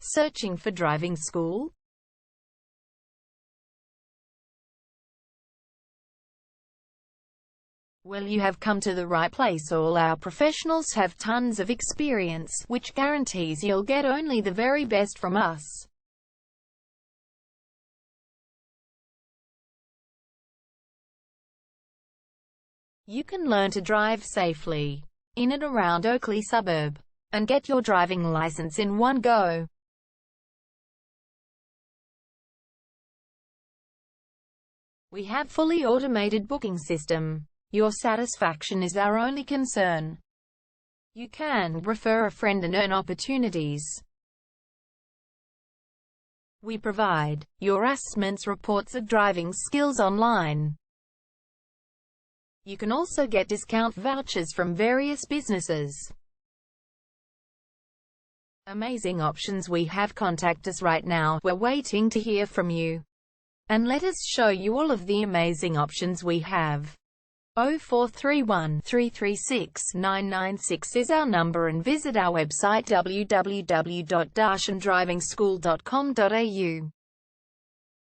Searching for driving school? Well, you have come to the right place. All our professionals have tons of experience, which guarantees you'll get only the very best from us. You can learn to drive safely in and around Oakleigh suburb and get your driving license in one go. We have fully automated booking system. Your satisfaction is our only concern. You can refer a friend and earn opportunities. We provide your assessments reports of driving skills online. You can also get discount vouchers from various businesses. Amazing options we have. Contact us right now. We're waiting to hear from you. And let us show you all of the amazing options we have. 0431 336 996 is our number, and visit our website www.darshandrivingschool.com.au.